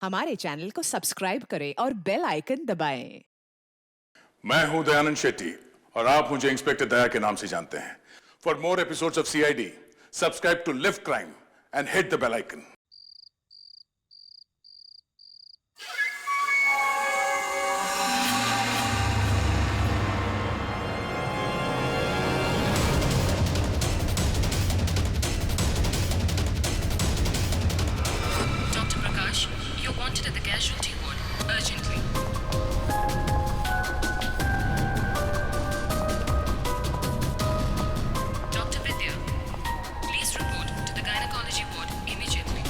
हमारे चैनल को सब्सक्राइब करें और बेल आइकन दबाएं। मैं हूं दयानंद शेट्टी और आप मुझे इंस्पेक्टर दया के नाम से जानते हैं। For more episodes of CID, subscribe to lift crime and hit the bell icon. Dr. Prakash, you're wanted at the casualty ward, urgently. Dr. Vidya, please report to the gynecology ward immediately.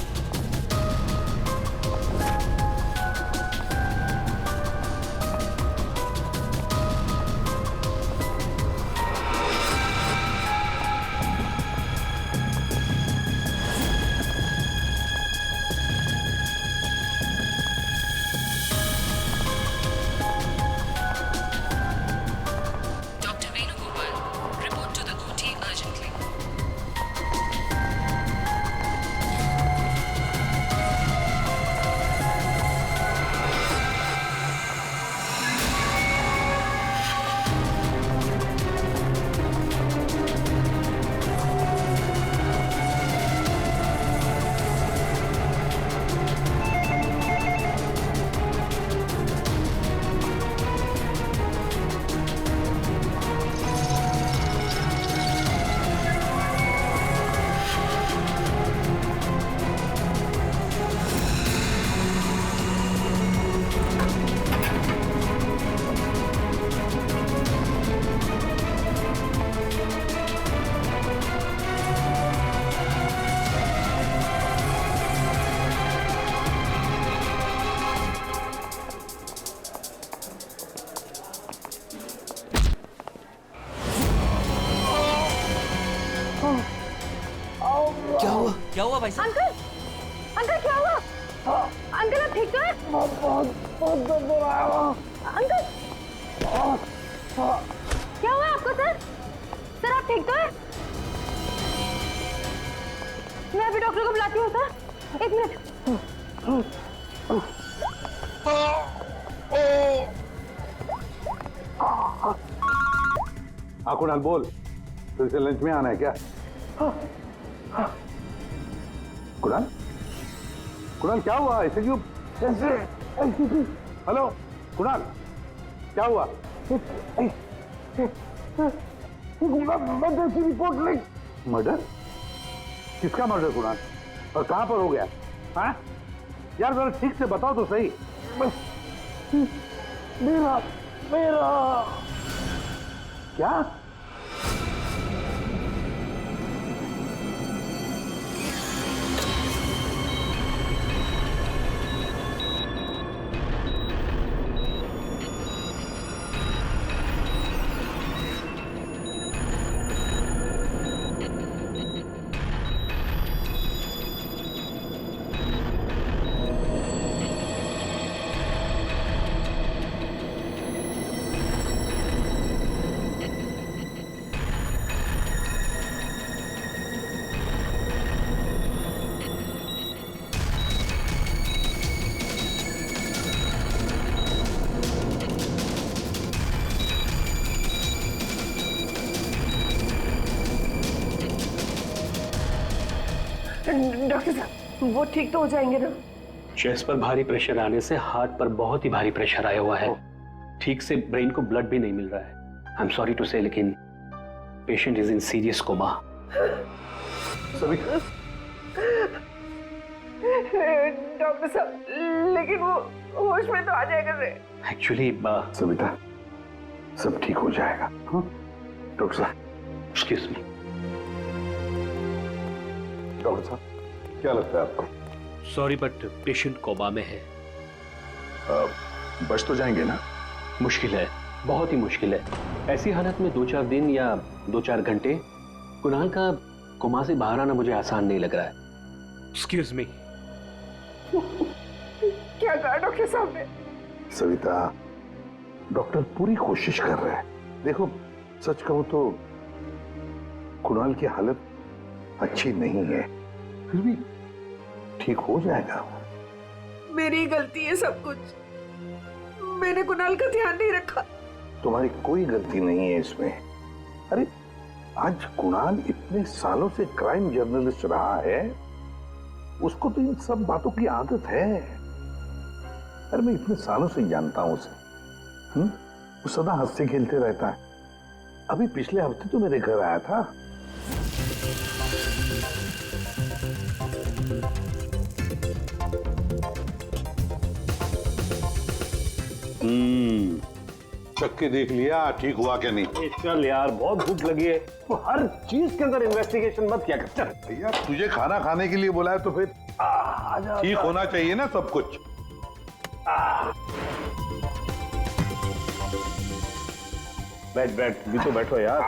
Dr. Venugopal, report to the OT urgently. क्या हुआ भाई साहब? Uncle क्या हुआ? Uncle आप ठीक तो है? बहुत दर्द हो रहा है अंकल। क्या हुआ आपको सर? सर आप ठीक तो है? मैं अभी डॉक्टर को बुलाती हूँ सर, 1 मिनट। हाँ कुणाल बोल, फिर से लंच में आना है क्या? कुणाल कुणाल क्या हुआ? ऐसे क्यों? हेलो कुणाल क्या हुआ? मर्डर की रिपोर्ट लिख। मर्डर? किसका मर्डर कुणाल? और कहां पर हो गया? हाँ यार जरा ठीक से बताओ तो सही। मेरा क्या? डॉक्टर साहब वो ठीक तो हो जाएंगे ना? चेस्ट पर भारी प्रेशर आने से हार्ट पर बहुत ही भारी प्रेशर आया हुआ है। ठीक से ब्रेन को ब्लड भी नहीं मिल रहा है। I am sorry to say, लेकिन patient is in serious coma. Doctor साहब लेकिन वो होश में तो आ जाएगा रे। एक्चुअली सविता सब ठीक हो जाएगा। डॉक्टर साहब एक्सक्यूज मी। डॉक्टर साहब क्या लगता है आपको? सॉरी बट पेशेंट कोमा में है। बच तो जाएंगे ना? मुश्किल है, बहुत ही मुश्किल है। ऐसी हालत में 2-4 दिन या 2-4 घंटे कुणाल का कोमा से बाहर आना मुझे आसान नहीं लग रहा है। Excuse me. क्या कहा डॉक्टर साहब ने? सविता डॉक्टर पूरी कोशिश कर रहे हैं। देखो सच कहूं तो कुणाल की हालत अच्छी नहीं है, फिर भी ठीक हो जाएगा। मेरी गलती है सब कुछ। मैंने कुणाल का ध्यान नहीं रखा। तुम्हारी कोई गलती नहीं है इसमें। अरे आज कुणाल इतने सालों से क्राइम जर्नलिस्ट रहा है, उसको तो इन सब बातों की आदत है। अरे मैं इतने सालों से जानता हूं उसे। वो सदा हंसते खेलते रहता है। अभी पिछले हफ्ते तो मेरे घर आया था। चख के देख लिया ठीक हुआ क्या नहीं? चल यार, बहुत भूख लगी है। तो हर चीज के अंदर इन्वेस्टिगेशन मत किया कर। चल भैया तुझे खाना खाने के लिए बोला है तो फिर ठीक होना चाहिए ना सब कुछ। बैठ भी तो बैठो यार।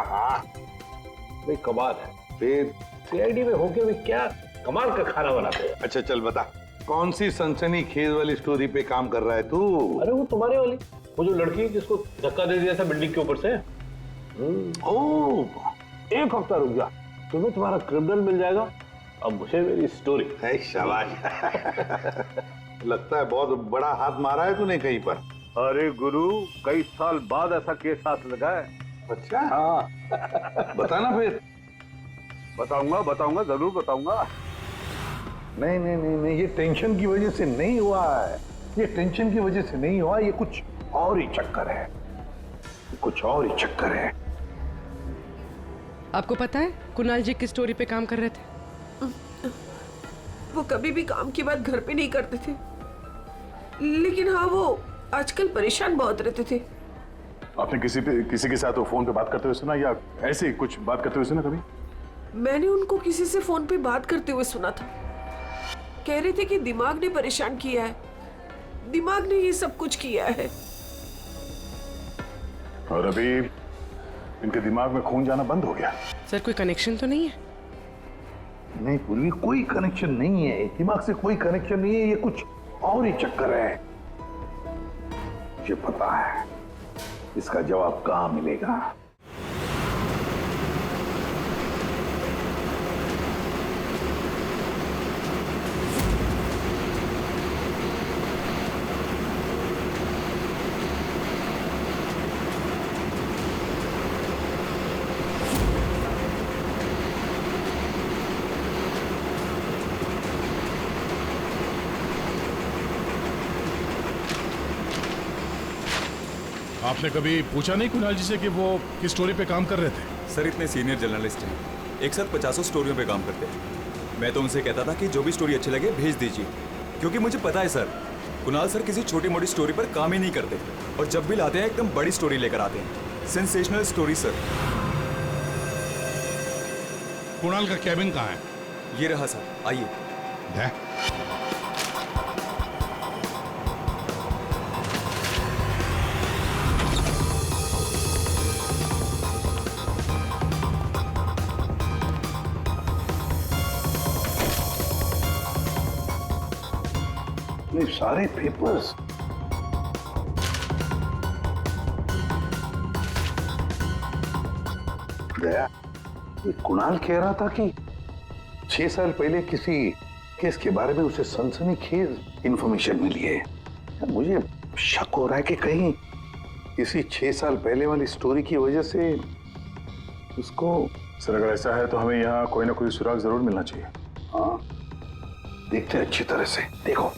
भाई कमाल है, फिर सीआईडी में होके भी क्या कमाल का खाना बनाते हैं। अच्छा चल बता, कौन सी सनसनी खेज वाली स्टोरी पे काम कर रहा है तू? अरे वो तुम्हारे वाली, वो जो लड़की जिसको धक्का दे दिया था बिल्डिंग के ऊपर से। ओह, एक हफ्ता रुक जा, तुम्हें तुम्हारा क्रिमिनल मिल जाएगा, अब मुझे मेरी स्टोरी। शाबाश। लगता है बहुत बड़ा हाथ मारा है तूने कहीं पर। अरे गुरु, कई साल बाद ऐसा केस हाथ लगा है। अच्छा हाँ बताना फिर। बताऊंगा जरूर बताऊंगा। नहीं नहीं नहीं नहीं, ये टेंशन की वजह से नहीं हुआ है। ये टेंशन की वजह से नहीं हुआ, ये कुछ और ही चक्कर है। कुछ और ही चक्कर है। आपको पता है कुणाल जी किस स्टोरी पे काम कर रहे थे? वो कभी भी काम की बात घर पे नहीं करते थे, लेकिन हाँ वो आजकल परेशान बहुत रहते थे। आपने किसी के साथ वो फोन पे बात करते हुए सुना या ऐसे ही कुछ बात करते हुए सुना कभी? मैंने उनको किसी से फोन पे बात करते हुए सुना था। कह रहे थे कि दिमाग ने परेशान किया है, दिमाग ने ये सब कुछ किया है। और अभी इनके दिमाग में खून जाना बंद हो गया। सर कोई कनेक्शन तो नहीं है? नहीं पूर्वी, कोई कनेक्शन नहीं है। दिमाग से कोई कनेक्शन नहीं है, ये कुछ और ही चक्कर है। मुझे पता है इसका जवाब कहां मिलेगा। आपने कभी पूछा नहीं कुणाल जी से कि वो किस स्टोरी पे काम कर रहे थे? सर इतने सीनियर जर्नलिस्ट हैं, एक साथ 50 स्टोरियों पे काम करते हैं। मैं तो उनसे कहता था कि जो भी स्टोरी अच्छी लगे भेज दीजिए, क्योंकि मुझे पता है सर कुणाल सर किसी छोटी मोटी स्टोरी पर काम ही नहीं करते, और जब भी लाते हैं एकदम बड़ी स्टोरी लेकर आते हैं। Sensational story sir. कुणाल का कैबिन कहाँ है? ये रहा सर, आइए। सारे पेपर्स गया। ये कुणाल कह रहा था कि 6 साल पहले किसी केस के बारे में उसे सनसनीखेज इंफॉर्मेशन मिली है। मुझे शक हो रहा है कि कहीं इसी 6 साल पहले वाली स्टोरी की वजह से उसको। सर अगर ऐसा है तो हमें यहाँ कोई ना कोई सुराग जरूर मिलना चाहिए। हाँ देखते हैं अच्छी तरह से। देखो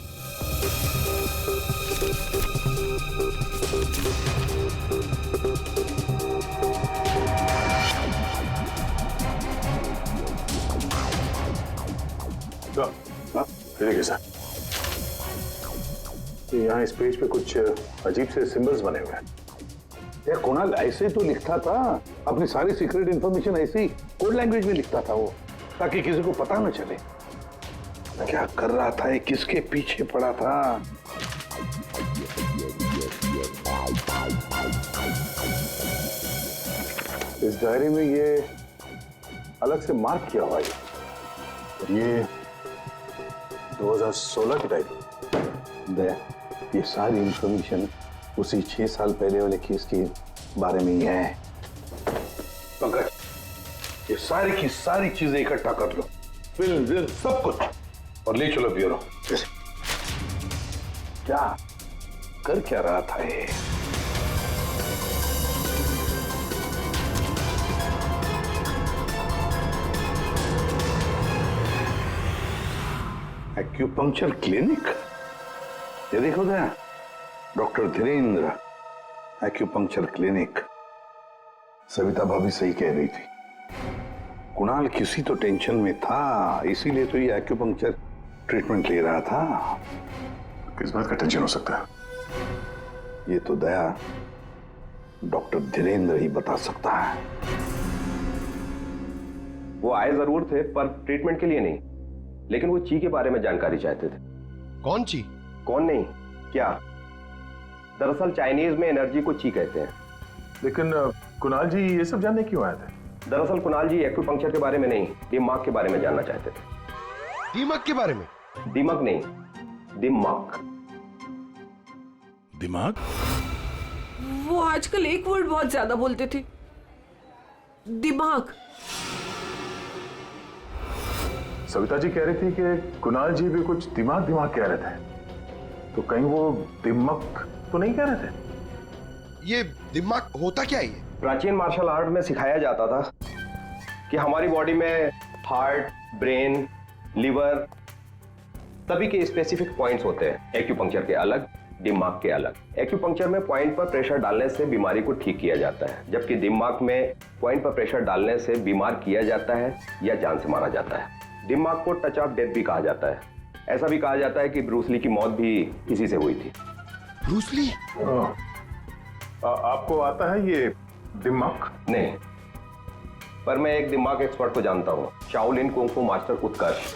देखिए सर, यहाँ इस पेज पे कुछ अजीब से सिंबल्स बने हुए हैं। यार कुणाल ऐसे तो लिखता था, अपनी सारी सीक्रेट इंफॉर्मेशन ऐसे ही कोड लैंग्वेज में लिखता था वो, ताकि किसी को पता न चले क्या कर रहा था, ये किसके पीछे पड़ा था। इस डायरी में ये अलग से मार्क किया हुआ है। ये 2016 की डायरी। ये सारी इंफॉर्मेशन उसी 6 साल पहले वाले केस के बारे में ही है। पंकज, ये सारी की सारी चीजें इकट्ठा कर लो, फिल्म सब कुछ, और ले चलो ब्यूरो। क्या कर क्या रहा था ये? Acupuncture clinic? ये देखो ना, doctor Dhirendra acupuncture clinic. Savita भाभी सही कह रही थी, कुणाल किसी तो टेंशन में था, इसीलिए तो ये एक्यूपंक्चर ट्रीटमेंट ले रहा था। किस बात का टेंशन हो सकता है? ये तो दया डॉक्टर धीरेन्द्र ही बता सकता है। वो आए जरूर थे पर ट्रीटमेंट के लिए नहीं, लेकिन वो ची के बारे में जानकारी चाहते थे। कौन ची? कौन नहीं, क्या? दरअसल चाइनीज में एनर्जी को ची कहते हैं। लेकिन कुणाल जी ये सब जानने क्यों आए थे? दरअसल कुणाल जी एक्यूपंक्चर के बारे में नहीं, दिमाग के बारे में जानना चाहते थे। दिमाग के बारे में? दिमाग नहीं, दिमाग। दिमाग? वो आजकल एक वर्ड बहुत ज्यादा बोलते थे, दिमाग। सविता जी कह रही थी कि कुणाल जी भी कुछ दिमाग दिमाग कह रहे थे, तो कहीं वो दिमाग तो नहीं कह रहे थे? ये दिमाग होता क्या है? प्राचीन मार्शल आर्ट में सिखाया जाता था कि हमारी बॉडी में हार्ट, ब्रेन, लिवर सभी के स्पेसिफिक पॉइंट्स होते हैं। एक्यूपंक्चर के अलग, दिमाग के अलग। एक्यूपंक्चर में पॉइंट पर प्रेशर डालने से बीमारी को ठीक किया जाता है, जबकि दिमाग में पॉइंट पर प्रेशर डालने से बीमार किया जाता है या जान से मारा जाता है। दिमाग को टच ऑफ डेथ भी कहा जाता है। ऐसा भी कहा जाता है कि ब्रूस ली की मौत भी इसी से हुई थी। Bruce Lee? आपको आता है ये दिमाग? नहीं, पर मैं एक दिमाग एक्सपर्ट को जानता हूँ, शाओलिन कुंग फू मास्टर उत्कर्ष।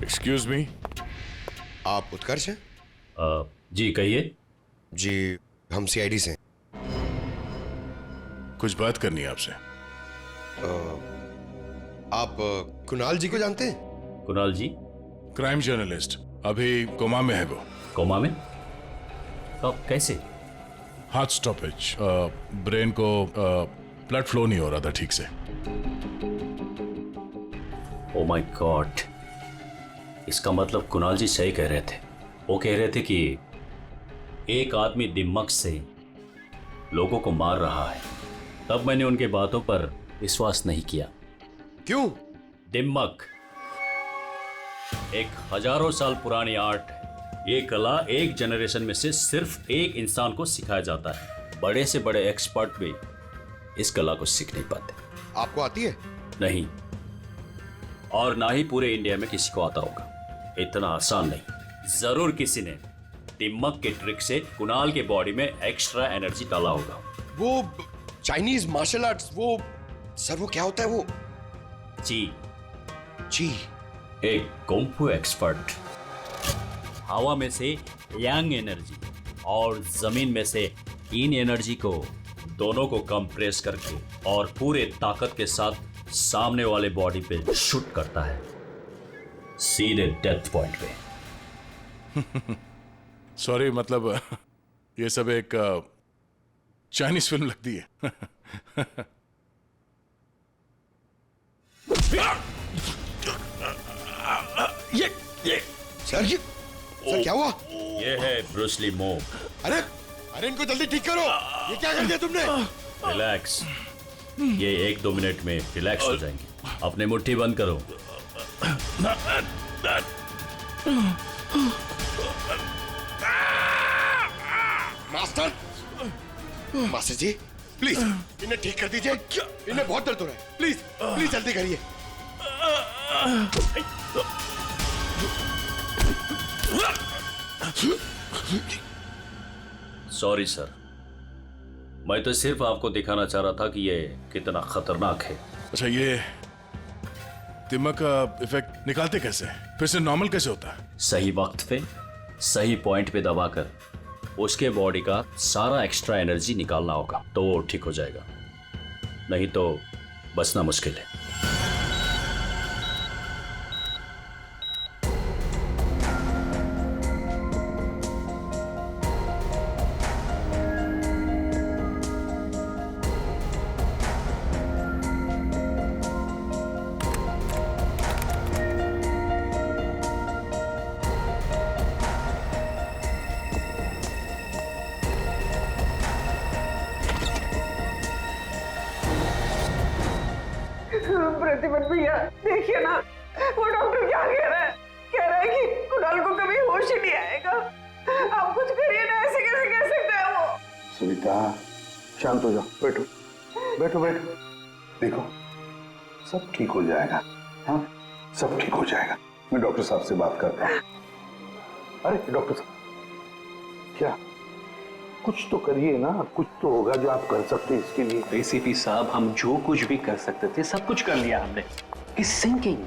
एक्सक्यूज मी, आप उत्कर्ष हैं? जी कहिए। जी हम सीआईडी से। कुछ बात करनी है आपसे। आप कुणाल जी को जानते हैं? कुणाल जी? क्राइम जर्नलिस्ट, अभी कोमा में है वो। कोमा में? कब, कैसे? हार्ट स्टॉपेज, ब्रेन को ब्लड फ्लो नहीं हो रहा था ठीक से। ओ माय गॉड, इसका मतलब कुणाल जी सही कह रहे थे। वो कह रहे थे कि एक आदमी दिमाग से लोगों को मार रहा है। तब मैंने उनके बातों पर विश्वास नहीं किया। क्यों? दिमाग एक हजारों साल पुरानी आर्ट है। ये कला एक जनरेशन में से सिर्फ एक इंसान को सिखाया जाता है। बड़े से बड़े एक्सपर्ट भी इस कला को सीख नहीं पाते। आपको आती है? नहीं, और ना ही पूरे इंडिया में किसी को आता होगा। इतना आसान नहीं। जरूर किसी ने दिमाग के ट्रिक से कुणाल के बॉडी में एक्स्ट्रा एनर्जी डाला होगा। वो चाइनीज मार्शल आर्ट्स, वो सर वो क्या होता है वो? जी जी, एक कुंफू एक्सपर्ट हवा में से यांग एनर्जी और जमीन में से इन एनर्जी को दोनों को कंप्रेस करके और पूरे ताकत के साथ सामने वाले बॉडी पे शूट करता है, सीधे डेथ पॉइंट पे। सॉरी, मतलब ये सब एक चाइनीज फिल्म लगती है। ये सर, सर क्या हुआ? ये है ब्रूस ली मूव। अरे इनको जल्दी ठीक करो। ये क्या कर दिया तुमने? रिलैक्स, ये 1-2 मिनट में रिलैक्स हो जाएंगे। अपने मुट्ठी बंद करो। मास्टर जी प्लीज इन्हें ठीक कर दीजिए। इन्हें बहुत दर्द हो रहा है। प्लीज प्लीज जल्दी करिए। सॉरी सर, मैं तो सिर्फ आपको दिखाना चाह रहा था कि ये कितना खतरनाक है। अच्छा, ये दिमाग का इफेक्ट निकालते कैसे? फिर से नॉर्मल कैसे होता है? सही वक्त पे सही पॉइंट पे दबाकर उसके बॉडी का सारा एक्स्ट्रा एनर्जी निकालना होगा, तो वो ठीक हो जाएगा। नहीं तो बचना मुश्किल है। प्रतिपत भैया, देखिए ना वो डॉक्टर क्या कह रहा है कि कुणाल को कभी होश ही नहीं आएगा। आप कुछ करिए ना, ऐसे कैसे कह सकता है वो? सुनीता शांत हो जाओ, बैठो बैठो बैठो। देखो सब ठीक हो जाएगा, हाँ सब ठीक हो जाएगा। मैं डॉक्टर साहब से बात करता हूँ। अरे डॉक्टर साहब क्या, कुछ तो करिए ना, कुछ तो होगा जो आप कर सकते हैं इसके लिए। एसीपी साहब, हम जो कुछ भी कर सकते थे सब कुछ कर लिया हमने। इस सिंकिंग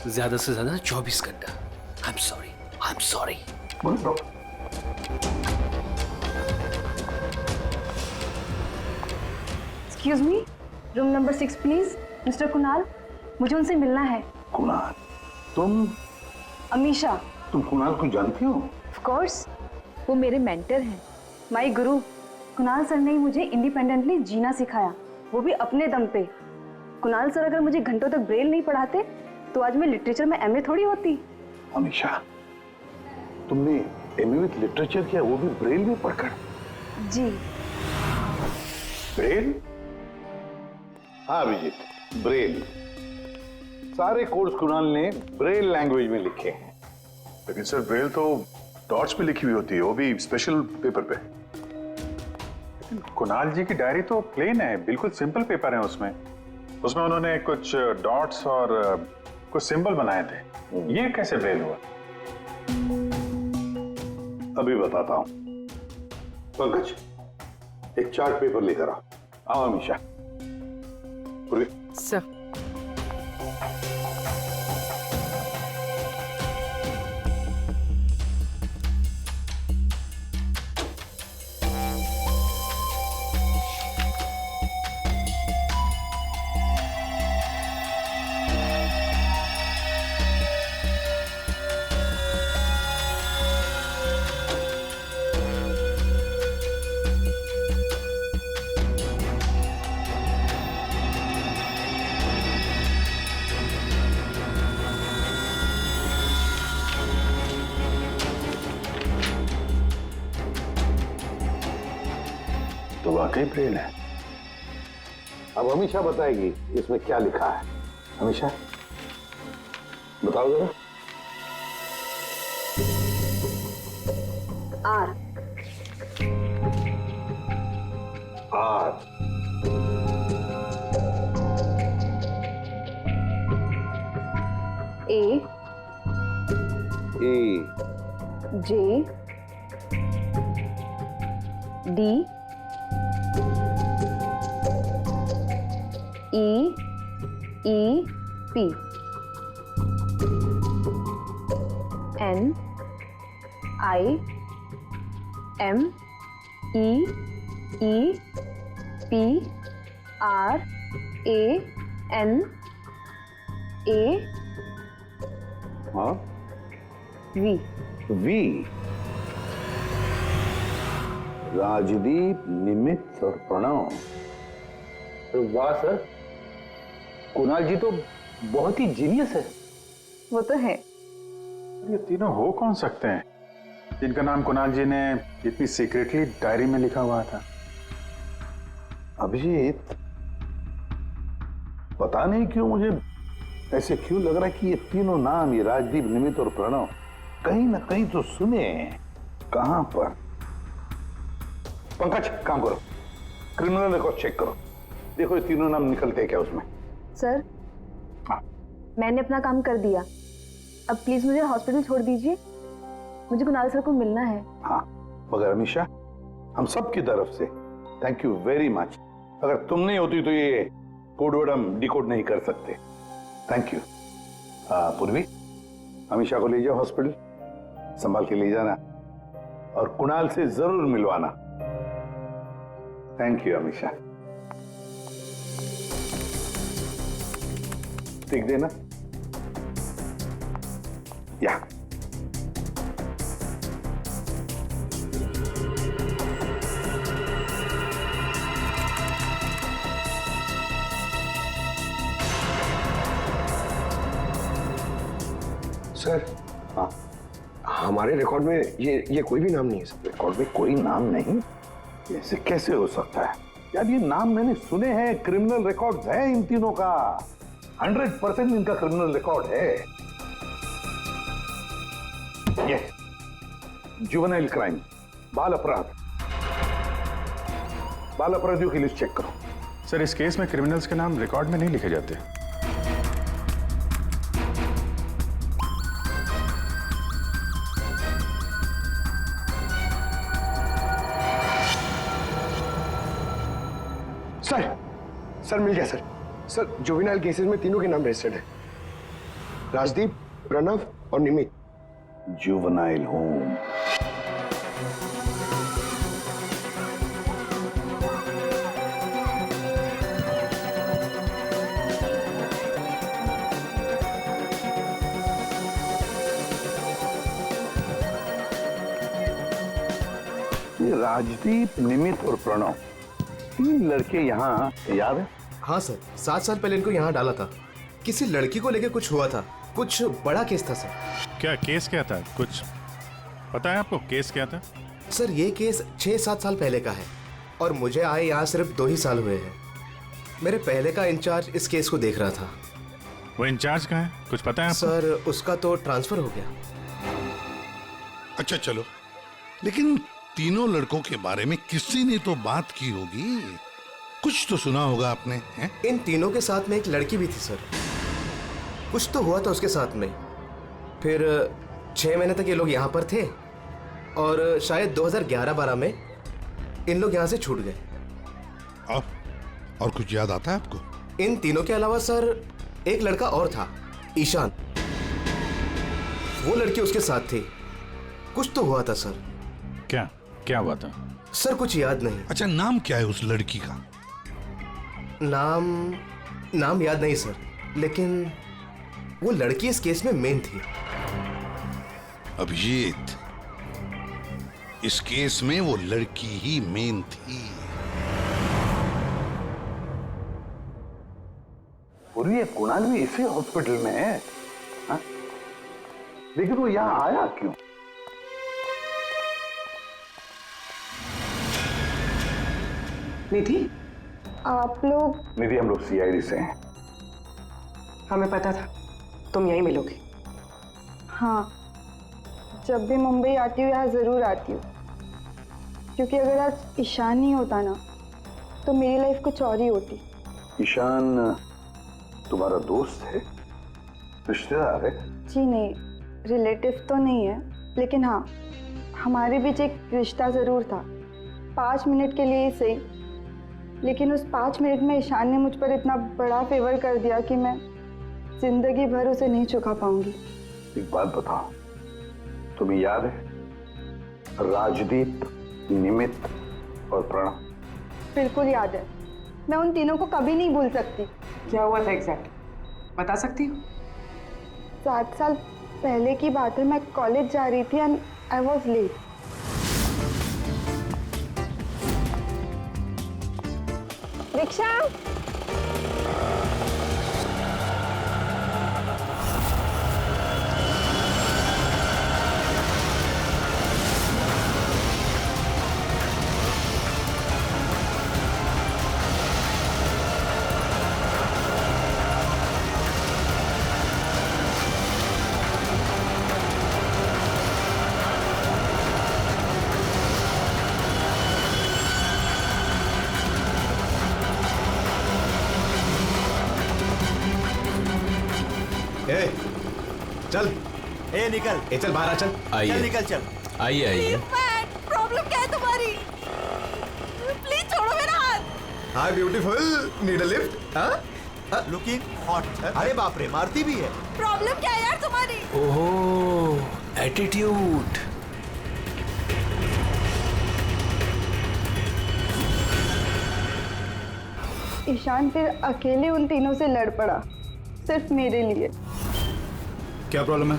ज्यादा से ज्यादा 24 घंटा। I am sorry. Excuse me, room number 6 please. Mister Kunal, मुझे उनसे मिलना है। कुणाल? तुम? अमीशा। तुम कुणाल को जानती हो? ऑफ कोर्स, वो मेरे मेंटर हैं, माय गुरु। कुणाल सर ने मुझे इंडिपेंडेंटली जीना सिखाया, वो भी अपने दम पे। कुणाल सर अगर मुझे घंटों तक ब्रेल नहीं पढ़ाते तो आज मैं लिटरेचर में एमए थोड़ी होती। अमीशा, तुमने एमए विद लिटरेचर किया, वो भी ब्रेल में पढ़कर? जी। ब्रेल? हाँ अभिजीत, ब्रेल। सारे कोर्स कुणाल ने ब्रेल लैंग्वेज में लिखे हैं। लेकिन सर ब्रेल तो डॉट्स पे लिखी हुई होती है, वो भी स्पेशल पेपर पे। कुणाल जी की डायरी तो प्लेन है, बिल्कुल सिंपल पेपर है। उसमें उन्होंने कुछ डॉट्स और कुछ सिंबल बनाए थे। ये कैसे ब्रेल हुआ? अभी बताता हूं। पंकज, एक चार्ट पेपर लेकर आओ अमीशा। सर। तो वाकई ब्रेल है। अब अमीशा बताएगी इसमें क्या लिखा है। अमीशा बताओ जरा। R. R. A. A. J. D. E P. N I M E P R A N A हाँ वी। वी। राजदीप, निमित्त और प्रणव। वाह सर, कुणाल जी तो बहुत ही जीनियस है। वो तो है। ये तीनों हो कौन सकते हैं जिनका नाम कुणाल जी ने इतनी सीक्रेटली डायरी में लिखा हुआ था? अभिजीत, पता नहीं क्यों मुझे ऐसे क्यों लग रहा है कि ये तीनों नाम, ये राजदीप, निमित्त और प्रणव, कहीं ना कहीं तो सुने हैं। कहां पर? पंकज काम करो, क्रिमिनल रिकॉर्ड चेक करो, देखो ये तीनों नाम निकलते हैं क्या उसमें। सर, हाँ। मैंने अपना काम कर दिया, अब प्लीज मुझे हॉस्पिटल छोड़ दीजिए, मुझे कुणाल सर को मिलना है। हाँ, मगर अमीशा, हम सब की तरफ से थैंक यू वेरी मच। अगर तुम नहीं होती तो ये कोड वर्ड हम डिकोड नहीं कर सकते। Thank you. पूर्वी, अमीशा को ले जाओ हॉस्पिटल, संभाल के ले जाना और कुणाल से जरूर मिलवाना। Thank you Amisha. ठीक देना या। सर, हाँ, हमारे रिकॉर्ड में ये कोई भी नाम नहीं है सर। रिकॉर्ड में कोई नाम नहीं? ऐसे कैसे हो सकता है यार? ये नाम मैंने सुने हैं, क्रिमिनल रिकॉर्ड्स हैं इन तीनों का। 100% इनका क्रिमिनल रिकॉर्ड है। ये जुवेनाइल क्राइम, बाल अपराध, बाल अपराधियों की लिस्ट चेक करो। सर, इस केस में क्रिमिनल्स के नाम रिकॉर्ड में नहीं लिखे जाते। सर मिल गया सर। सर जुवेनाइल केसेस में तीनों के नाम रजिस्टर्ड है, राजदीप, प्रणव और निमित। Juvenile home. ये राजदीप, निमित और प्रणव, तीन लड़के यहाँ याद है? हाँ सर, 7 साल पहले इनको यहाँ डाला था। किसी लड़की को लेकर कुछ हुआ था, कुछ बड़ा केस था सर। क्या केस क्या था? कुछ पता है आपको केस क्या था? सर ये केस 6-7 साल पहले का है और मुझे आए यहाँ सिर्फ 2 ही साल हुए हैं। मेरे पहले का इंचार्ज इस केस को देख रहा था। वो इंचार्ज कहाँ है? कुछ पता है आपको? सर उसका तो ट्रांसफर हो गया। अच्छा चलो, लेकिन तीनों लड़कों के बारे में किसी ने तो बात की होगी, कुछ तो सुना होगा आपने, हैं? इन तीनों के साथ में एक लड़की भी थी सर, कुछ तो हुआ था उसके साथ में। फिर 6 महीने तक ये लोग यहाँ पर थे और शायद 2011-12 में इन लोग यहाँ से छूट गए। और कुछ याद आता है आपको? इन तीनों के अलावा सर एक लड़का और था, ईशान। वो लड़की उसके साथ थी, कुछ तो हुआ था सर। क्या हुआ था? सर कुछ याद नहीं। अच्छा, नाम क्या है उस लड़की का? नाम याद नहीं सर, लेकिन वो लड़की इस केस में मेन थी। अभिजीत, इस केस में वो लड़की ही मेन थी। और ये कुणाल भी इसी हॉस्पिटल में है, हा? लेकिन वो यहां आया क्यों? निधि, आप लोग? निधि, हम लोग सीआईडी से हैं। हमें पता था तुम यहीं मिलोगे। हाँ, जब भी मुंबई आती हूँ यहाँ ज़रूर आती हूँ, क्योंकि अगर आज ईशान नहीं होता ना तो मेरी लाइफ कुछ और ही होती। ईशान तुम्हारा दोस्त है, रिश्तेदार है? जी नहीं, रिलेटिव तो नहीं है, लेकिन हाँ हमारे बीच एक रिश्ता ज़रूर था, 5 मिनट के लिए ही सही। लेकिन उस 5 मिनट में ईशान ने मुझ पर इतना बड़ा फेवर कर दिया कि मैं जिंदगी भर उसे नहीं चुका पाऊंगी। एक बात बताओ, तुम्हें याद है राजदीप, निमित और प्रणव? बिल्कुल याद है, मैं उन तीनों को कभी नहीं भूल सकती। क्या हुआ था एग्जैक्ट बता सकती हो? 7 साल पहले की बात है, मैं कॉलेज जा रही थी and I was late. Rickshaw! चल निकल, चल बाहर आ, चल। चल निकल, चल। आइए। प्रॉब्लम क्या है तुम्हारी? प्लीज छोड़ो मेरा हाथ। Hi beautiful, need a lift? हाँ? Looking hot. अरे बाप रे, मारती भी है। प्रॉब्लम क्या है यार तुम्हारी? ओहो, एटीट्यूड। ईशान फिर अकेले उन तीनों से लड़ पड़ा, सिर्फ मेरे लिए। क्या प्रॉब्लम है?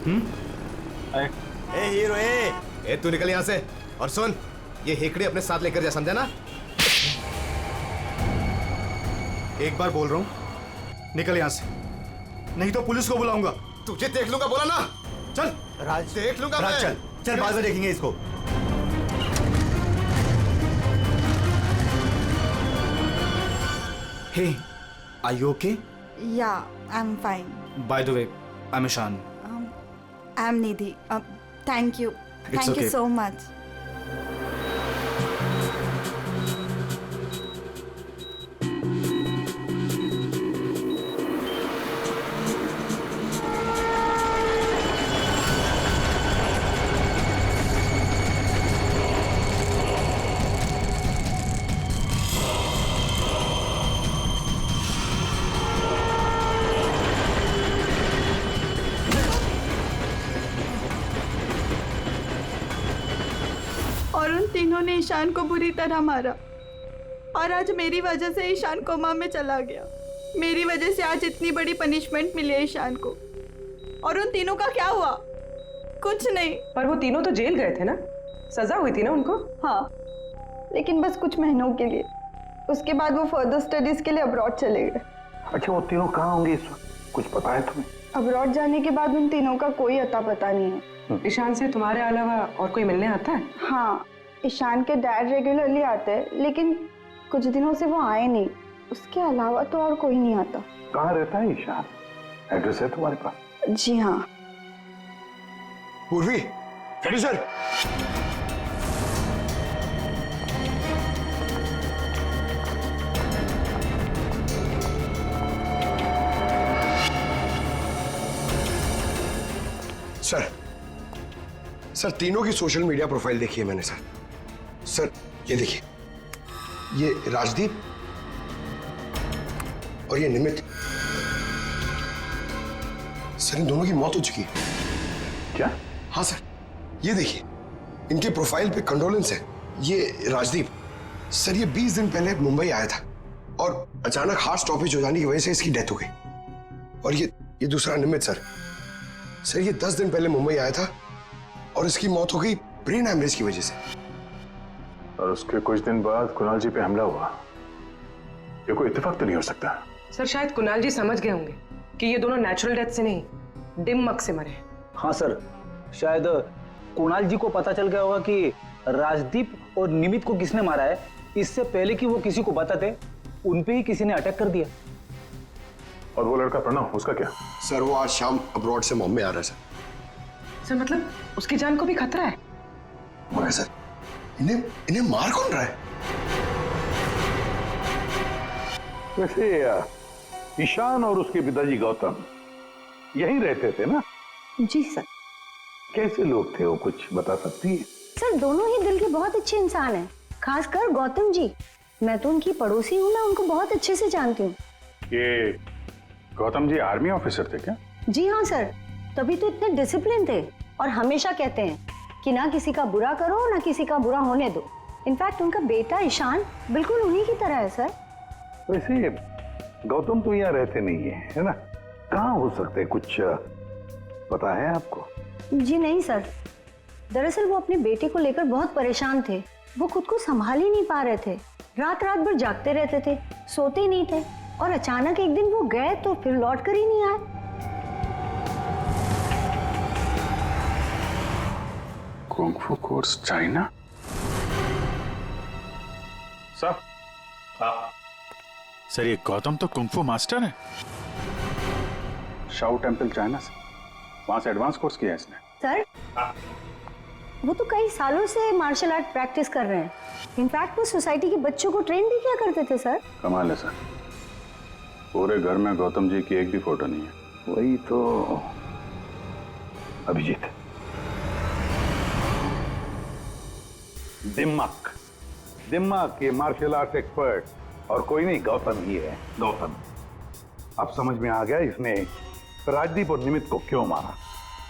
ए हीरो, ए तू निकल यहाँ से। और सुन, ये हेकड़ी अपने साथ लेकर जा, समझा ना? एक बार बोल रहा हूँ, निकल यहाँ से, नहीं तो पुलिस को बुलाऊंगा। तुझे देख लूंगा, बोला ना? चल राज, देख लूंगा राज, मैं। चल चल, बाद में देखेंगे इसको। Hey, are you okay? Yeah, I'm fine. By the way, I'm Ishan. I'm Nidhi. Thank you. It's Thank you okay. so much. और उन तीनों ने ईशान को बुरी तरह मारा और आज मेरी वजह से ईशान कोमा में चला गया। मेरी वजह से आज इतनी बड़ी पनिशमेंट मिली है ईशान को। और उन तीनों का क्या हुआ? कुछ नहीं। पर वो तीनों तो जेल गए थे ना, सजा हुई थी ना उनको? हाँ, लेकिन बस कुछ महीनों के लिए। उसके बाद वो फर्दर स्टडीज के लिए अब्रॉड चले गए। अच्छा, वो तीनों कहाँ होंगे इस वक्त? कुछ पता है तुम्हें? अब्रॉड जाने के बाद उन तीनों का कोई अता पता नहीं है। ईशान से तुम्हारे अलावा और कोई मिलने आता है? हाँ, ईशान के डैड रेगुलरली आते हैं, लेकिन कुछ दिनों से वो आए नहीं। उसके अलावा तो और कोई नहीं आता। कहाँ रहता है ईशान? एड्रेस है तुम्हारे पास? जी हाँ। पूर्वी, सर। सर तीनों की सोशल मीडिया प्रोफाइल देखी है मैंने सर। सर ये देखिए, ये राजदीप और ये निमित। सर इन दोनों की मौत हो चुकी है। क्या? हाँ सर, ये देखिए इनके प्रोफाइल पे कंडोलेंस है। ये राजदीप सर, ये 20 दिन पहले मुंबई आया था और अचानक हार्ट स्टॉपेज हो जाने की वजह से इसकी डेथ हो गई। और ये दूसरा निमित सर, ये 10 दिन पहले मुंबई आया था और इसकी मौत हो गई ब्रेन हैमरेज की वजह से। और उसके कुछ दिन बाद कुणाल जी पे हमला हुआ। ये कोई इत्तेफाक तो नहीं हो सकता। सर शायद कुणाल जी समझ गए होंगे कि ये दोनों नेचुरल डेथ से नहीं, दिमाग से मरे। हाँ सर, शायद कुणाल जी को पता चल गया होगा कि राजदीप और निमित को किसने मारा है। इससे पहले कि वो किसी को बताते, उनपे ही किसी ने अटैक कर दिया। और वो लड़का प्रणव, उसका क्या? सर वो आज शाम अब्रॉड से बॉम्बे आ रहा है सर। सर मतलब उसकी जान को भी खतरा है? मगर सर इन्हें मार कौन रहा है? वैसे ईशान और उसके पिताजी गौतम यहीं रहते थे ना? जी सर। कैसे लोग थे वो, कुछ बता सकती है? सर दोनों ही दिल के बहुत अच्छे इंसान हैं, खासकर गौतम जी। मैं तो उनकी पड़ोसी हूँ, मैं उनको बहुत अच्छे से जानती हूँ। ये गौतम जी आर्मी ऑफिसर थे क्या? जी हाँ सर, तभी तो इतने डिसिप्लिन थे और हमेशा कहते हैं कि ना किसी का बुरा करो ना किसी का बुरा होने दो। इनफैक्ट उनका बेटा ईशान बिल्कुल उन्हीं की तरह है सर। वैसे गौतम तो यहाँ रहते नहीं है ना? कहाँ हो सकते हैं, कुछ पता है आपको? जी नहीं सर, दरअसल वो अपने बेटे को लेकर बहुत परेशान थे। वो खुद को संभाल ही नहीं पा रहे थे, रात रात भर जागते रहते थे, सोते ही नहीं थे। और अचानक एक दिन वो गए तो फिर लौट कर ही नहीं आए। Kung fu course China? Sir, sir ये गौतम तो कुंग-फू मास्टर है। शाओ टेम्पल चाइना से, वहां से एडवांस कोर्स किया है इसने। सर वो तो कई सालों से मार्शल आर्ट प्रैक्टिस कर रहे हैं। इनफैक्ट वो सोसाइटी के बच्चों को ट्रेन भी किया करते थे सर। कमाल है सर, पूरे घर में गौतम जी की एक भी फोटो नहीं है। वही तो अभिजीत, दिमाग के मार्शल आर्ट एक्सपर्ट और कोई नहीं, गौतम ही है। गौतम, अब समझ में आ गया इसने राजदीप और निमित को क्यों मारा।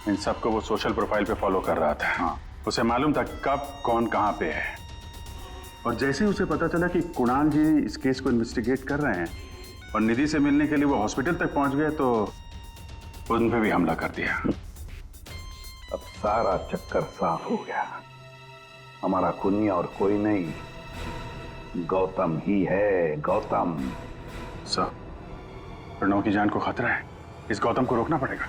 इन सबको वो सोशल प्रोफाइल पे फॉलो कर रहा था। हाँ। उसे मालूम था कब कौन कहाँ पे है, और जैसे ही उसे पता चला कि कुणाल जी इस केस को इन्वेस्टिगेट कर रहे हैं और निधि से मिलने के लिए वो हॉस्पिटल तक पहुंच गए, तो उन पे भी हमला कर दिया। अब सारा चक्कर साफ हो गया। हमारा खूनी और कोई नहीं, गौतम ही है। गौतम। सर, प्रणव की जान को खतरा है, इस गौतम को रोकना पड़ेगा।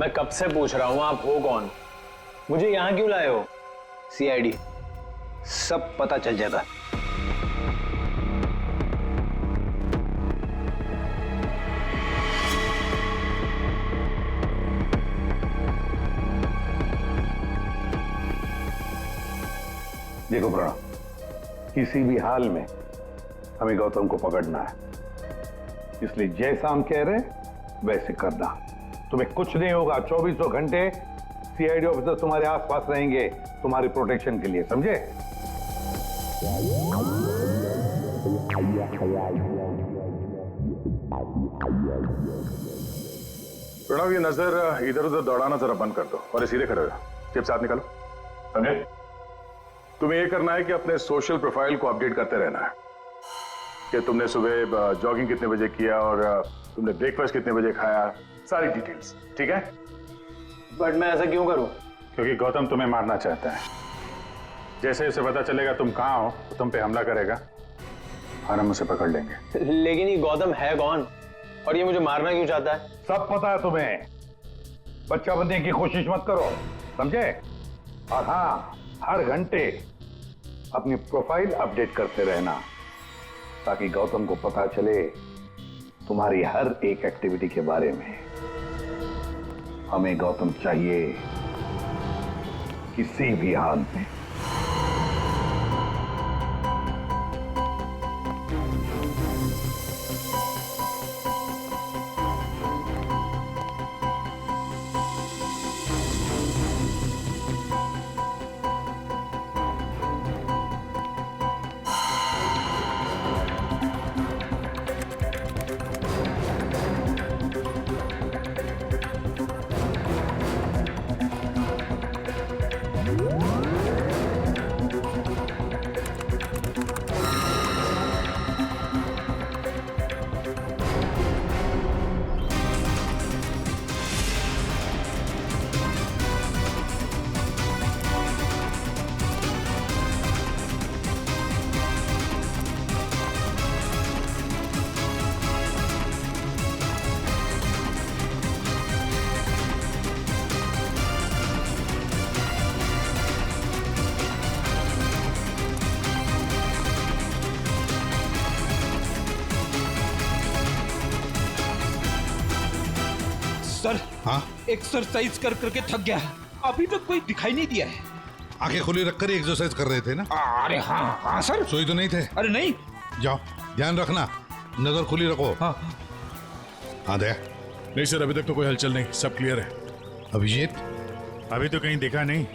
मैं कब से पूछ रहा हूं आप हो कौन, मुझे यहां क्यों लाए हो? सीआईडी, सब पता चल जाता। देखो प्रणव, किसी भी हाल में हमें गौतम को पकड़ना है, इसलिए जैसा हम कह रहे हैं वैसे करना। तुम्हें कुछ नहीं होगा, 24 घंटे सीआईडी ऑफिसर तुम्हारे आसपास रहेंगे तुम्हारी प्रोटेक्शन के लिए, समझे? प्रणव, ये नजर इधर उधर दौड़ाना जरा बंद कर दो और सीधे खड़े हो जाओ। चिप साथ निकालो, समझे? तुम्हें ये करना है कि अपने सोशल प्रोफाइल को अपडेट करते रहना है कि तुमने सुबह जॉगिंग कितने बजे किया और तुमने ब्रेकफास्ट कितने बजे खाया, सारी डिटेल्स, ठीक है? बट मैं ऐसा क्यों करूं? क्योंकि गौतम तुम्हें मारना चाहता है। जैसे उसे पता चलेगा तुम कहाँ हो तो तुम पे हमला करेगा और हम उसे पकड़ लेंगे। लेकिन ये गौतम है कौन और ये मुझे मारना क्यों चाहता है? सब पता है तुम्हें, बच्चा बनने की कोशिश मत करो, समझे? और हाँ, हर घंटे अपनी प्रोफाइल अपडेट करते रहना ताकि गौतम को पता चले तुम्हारी हर एक एक्टिविटी के बारे में। हमें गौतम चाहिए किसी भी हाल में। सर, हाँ? एक्सरसाइज कर करके थक गया है, अभी तक कोई दिखाई नहीं दिया है। आंखें खुली रखकर ही एक्सरसाइज कर रहे थे ना? अरे हाँ हाँ सर। सोई तो नहीं थे? अरे नहीं। जाओ, ध्यान रखना, नजर खुली रखो। हाँ हाँ दया। नहीं सर, अभी तक तो कोई हलचल नहीं, सब क्लियर है। अभिजीत? अभी तो कहीं दिखा नहीं।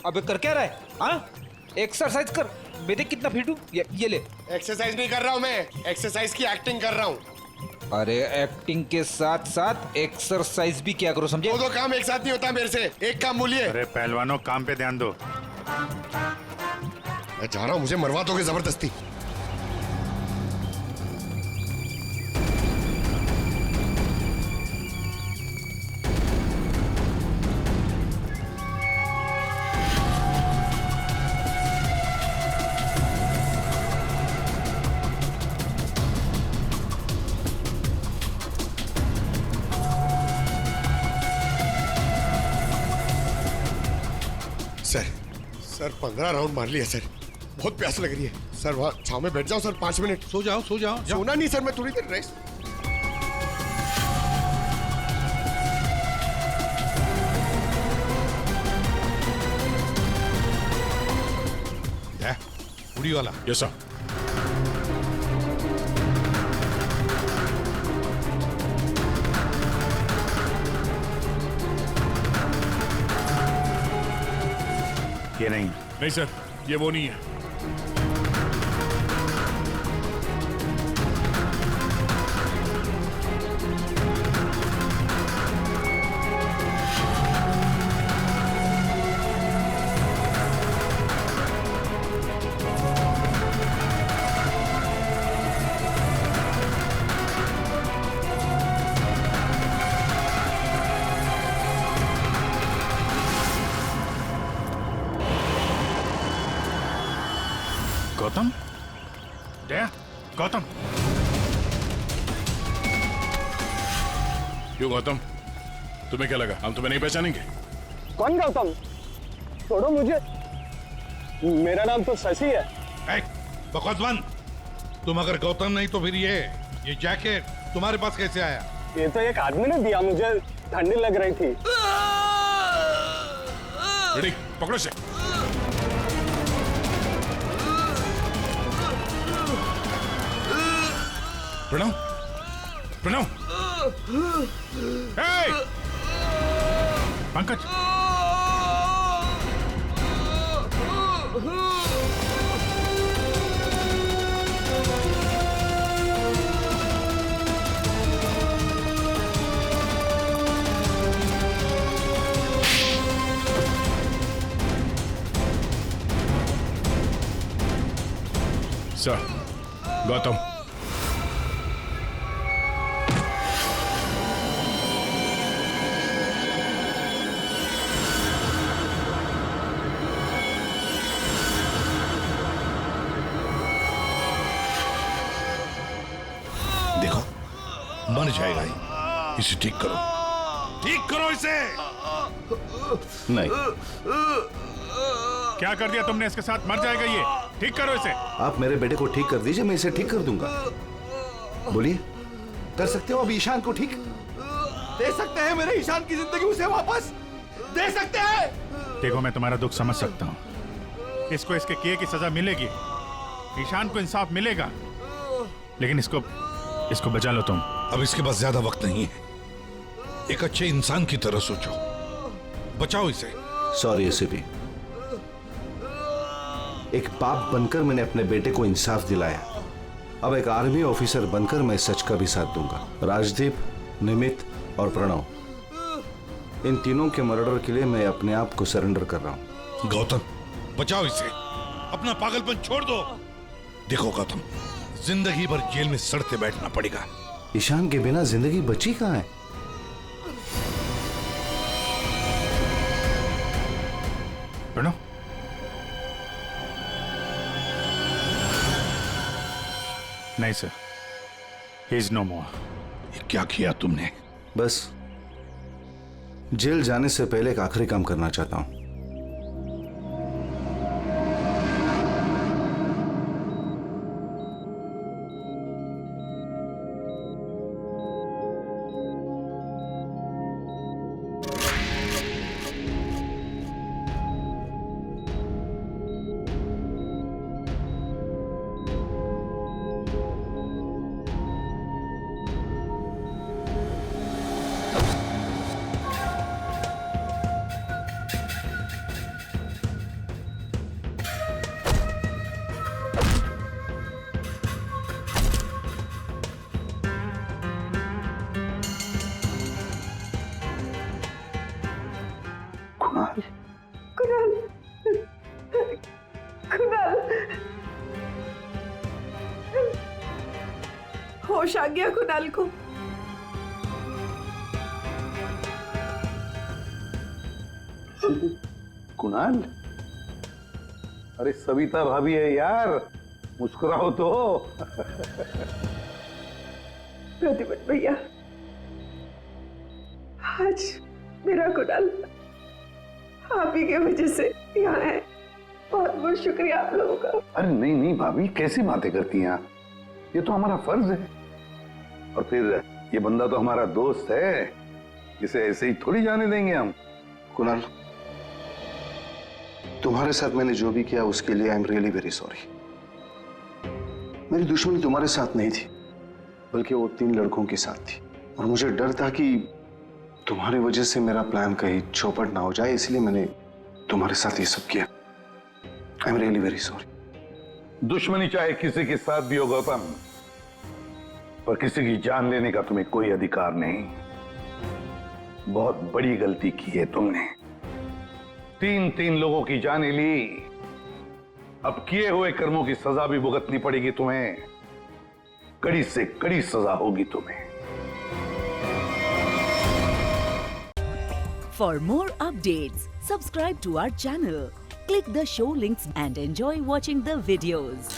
अबे कर क्या रहा है? हाँ, एक्सरसाइज कर। मैं देख कितना फिट हूँ। ये ले। एक्सरसाइज नहीं कर रहा हूँ मैं, एक्सरसाइज की एक्टिंग कर रहा हूँ। अरे एक्टिंग के साथ साथ एक्सरसाइज भी क्या करो, समझे? दो काम एक साथ नहीं होता मेरे से, एक काम बोलिए। अरे पहलवानों, काम पे ध्यान दो। मैं जा रहा हूँ, मुझे मरवा दोगे जबरदस्ती। सर 15 राउंड मार लिया सर, बहुत प्यास लग रही है सर। वहाँ छाव में बैठ जाओ सर, 5 मिनट। सो जाओ सो जाओ। सोना नहीं सर, मैं थोड़ी देर रेस्ट। उड़ी वाला। Yes sir. ये नहीं। नहीं सर, ये वो नहीं है। जया, गौतम। क्यों गौतम, तुम्हें क्या लगा हम तुम्हें नहीं पहचानेंगे? कौन गौतम? छोड़ो मुझे, मेरा नाम तो शशि है। बकवास बंद। तुम अगर गौतम नहीं तो फिर ये जैकेट तुम्हारे पास कैसे आया? ये तो एक आदमी ने दिया मुझे, ठंडी लग रही थी। पकड़ो से। प्रणव, प्रणव, पंकज, सर, गौतम। देखो, मर जाएगा ही। इसे ठीक करो, ठीक करो इसे। नहीं, क्या कर दिया तुमने इसके साथ? मर जाएगा ये, ठीक करो इसे। आप मेरे बेटे को ठीक कर दीजिए, मैं इसे ठीक कर दूंगा। बोलिए, कर सकते हो अब ईशान को ठीक? दे सकते हैं मेरे ईशान की जिंदगी उसे वापस? दे सकते हैं? देखो, मैं तुम्हारा दुख समझ सकता हूँ। इसको इसके किए की सजा मिलेगी, ईशान को इंसाफ मिलेगा, लेकिन इसको बचा लो तुम। अब इसके पास ज्यादा वक्त नहीं है। एक अच्छे इंसान की तरह सोचो, बचाओ इसे। सॉरी एसीपी, एक बाप बनकर मैंने अपने बेटे को इंसाफ दिलाया। अब एक आर्मी ऑफिसर बनकर मैं सच का भी साथ दूंगा। राजदीप, निमित और प्रणव, इन तीनों के मर्डर के लिए मैं अपने आप को सरेंडर कर रहा हूं। गौतम, बचाओ इसे, अपना पागलपन छोड़ दो। देखो गौतम, जिंदगी भर जेल में सड़ते बैठना पड़ेगा। ईशान के बिना जिंदगी बची कहां है? प्रणव, नहीं सर, ही इज नो मोर। क्या किया तुमने? बस जेल जाने से पहले एक आखिरी काम करना चाहता हूं। कुणाल, होश आ गया कुणाल को। कुणाल, अरे सविता भाभी है यार, मुस्कुराओ तो। प्रतिपत भैया, आज मेरा कुणाल आप ही के वजह से यहाँ है। बहुत बहुत शुक्रिया आप लोगों का। अरे नहीं नहीं भाभी, कैसी बातें करती हैं आप? ये तो हमारा फर्ज है। और फिर ये बंदा तो हमारा दोस्त है, इसे ऐसे ही थोड़ी जाने देंगे हम। कुणाल, तुम्हारे साथ मैंने जो भी किया उसके लिए I am really very sorry. मेरी दुश्मनी तुम्हारे साथ नहीं थी, बल्कि वो 3 लड़कों के साथ थी। और मुझे डर था कि तुम्हारी वजह से मेरा प्लान कहीं चौपट ना हो जाए, इसलिए मैंने तुम्हारे साथ ये सब किया। I am really very sorry. दुश्मनी चाहे किसी के साथ भी हो गौतम, पर किसी की जान लेने का तुम्हें कोई अधिकार नहीं। बहुत बड़ी गलती की है तुमने। 3 लोगों की जानें ली, अब किए हुए कर्मों की सजा भी भुगतनी पड़ेगी तुम्हें। कड़ी से कड़ी सजा होगी तुम्हें। For more updates, subscribe to our channel, click the show links and enjoy watching the videos.